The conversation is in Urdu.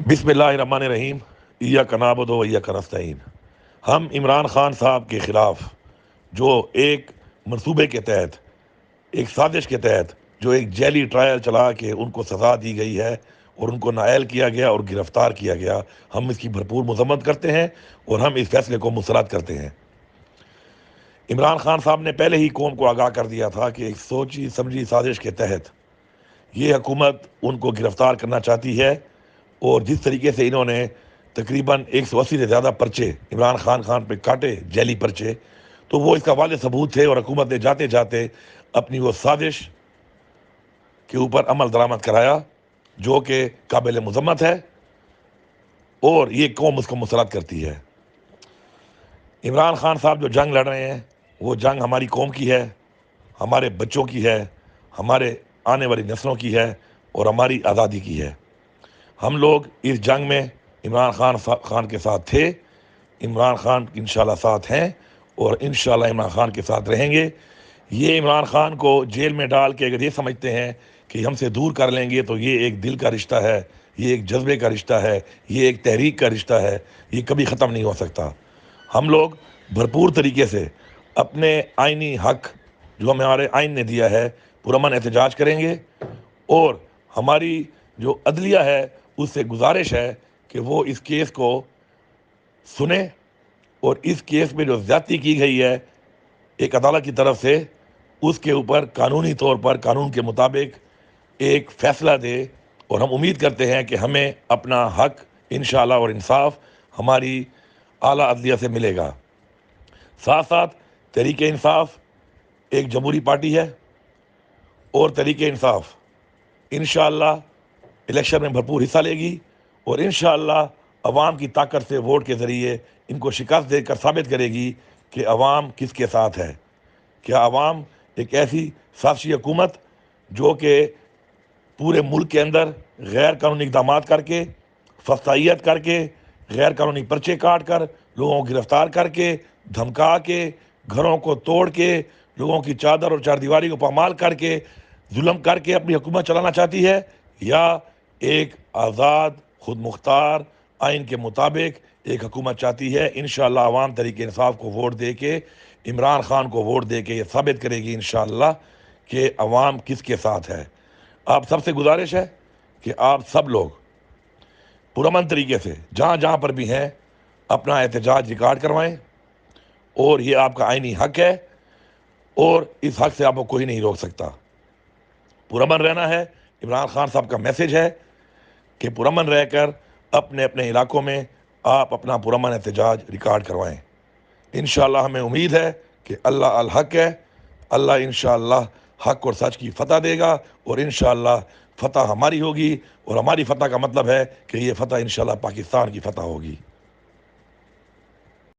بسم اللہ الرحمن الرحیم ایاک نعبد و ایاک نستعین۔ ہم عمران خان صاحب کے خلاف جو ایک منصوبے کے تحت، ایک سازش کے تحت جو ایک جیلی ٹرائل چلا کے ان کو سزا دی گئی ہے اور ان کو نااہل کیا گیا اور گرفتار کیا گیا، ہم اس کی بھرپور مذمت کرتے ہیں اور ہم اس فیصلے کو مسترد کرتے ہیں۔ عمران خان صاحب نے پہلے ہی قوم کو آگاہ کر دیا تھا کہ ایک سوچی سمجھی سازش کے تحت یہ حکومت ان کو گرفتار کرنا چاہتی ہے، اور جس طریقے سے انہوں نے تقریباً 180 سے زیادہ پرچے عمران خان پہ کاٹے، جیلی پرچے، تو وہ اس کا واضح ثبوت تھے، اور حکومت نے جاتے جاتے اپنی وہ سازش کے اوپر عمل درآمد کرایا جو کہ قابل مذمت ہے، اور یہ قوم اس کو مسترد کرتی ہے۔ عمران خان صاحب جو جنگ لڑ رہے ہیں وہ جنگ ہماری قوم کی ہے، ہمارے بچوں کی ہے، ہمارے آنے والی نسلوں کی ہے، اور ہماری آزادی کی ہے۔ ہم لوگ اس جنگ میں عمران خان کے ساتھ تھے، عمران خان انشاءاللہ ساتھ ہیں، اور انشاءاللہ عمران خان کے ساتھ رہیں گے۔ یہ عمران خان کو جیل میں ڈال کے اگر یہ سمجھتے ہیں کہ ہم سے دور کر لیں گے تو یہ ایک دل کا رشتہ ہے، یہ ایک جذبے کا رشتہ ہے، یہ ایک تحریک کا رشتہ ہے، یہ کبھی ختم نہیں ہو سکتا۔ ہم لوگ بھرپور طریقے سے اپنے آئینی حق جو ہمارے آئین نے دیا ہے پرامن احتجاج کریں گے، اور ہماری جو عدلیہ ہے اس سے گزارش ہے کہ وہ اس کیس کو سنیں، اور اس کیس میں جو زیادتی کی گئی ہے ایک عدالت کی طرف سے، اس کے اوپر قانونی طور پر قانون کے مطابق ایک فیصلہ دے، اور ہم امید کرتے ہیں کہ ہمیں اپنا حق انشاءاللہ اور انصاف ہماری اعلیٰ عدلیہ سے ملے گا۔ ساتھ ساتھ تحریک انصاف ایک جمہوری پارٹی ہے، اور تحریک انصاف انشاءاللہ الیکشن میں بھرپور حصہ لے گی، اور انشاءاللہ عوام کی طاقت سے ووٹ کے ذریعے ان کو شکست دے کر ثابت کرے گی کہ عوام کس کے ساتھ ہے۔ کیا عوام ایک ایسی سازشی حکومت جو کہ پورے ملک کے اندر غیر قانونی اقدامات کر کے، فسطائیت کر کے، غیر قانونی پرچے کاٹ کر، لوگوں کو گرفتار کر کے، دھمکا کے، گھروں کو توڑ کے، لوگوں کی چادر اور چار دیواری کو پامال کر کے، ظلم کر کے اپنی حکومت چلانا چاہتی ہے، یا ایک آزاد خود مختار آئین کے مطابق ایک حکومت چاہتی ہے؟ انشاءاللہ عوام تحریک انصاف کو ووٹ دے کے، عمران خان کو ووٹ دے کے یہ ثابت کرے گی انشاءاللہ کہ عوام کس کے ساتھ ہے۔ آپ سب سے گزارش ہے کہ آپ سب لوگ پرامن طریقے سے جہاں جہاں پر بھی ہیں اپنا احتجاج ریکارڈ کروائیں، اور یہ آپ کا آئینی حق ہے، اور اس حق سے آپ کو کوئی نہیں روک سکتا۔ پرامن رہنا ہے۔ عمران خان صاحب کا میسیج ہے کہ پرامن رہ کر اپنے اپنے علاقوں میں آپ اپنا پرامن احتجاج ریکارڈ کروائیں۔ انشاءاللہ ہمیں امید ہے کہ اللہ الحق ہے، اللہ انشاءاللہ حق اور سچ کی فتح دے گا، اور انشاءاللہ فتح ہماری ہوگی، اور ہماری فتح کا مطلب ہے کہ یہ فتح انشاءاللہ پاکستان کی فتح ہوگی۔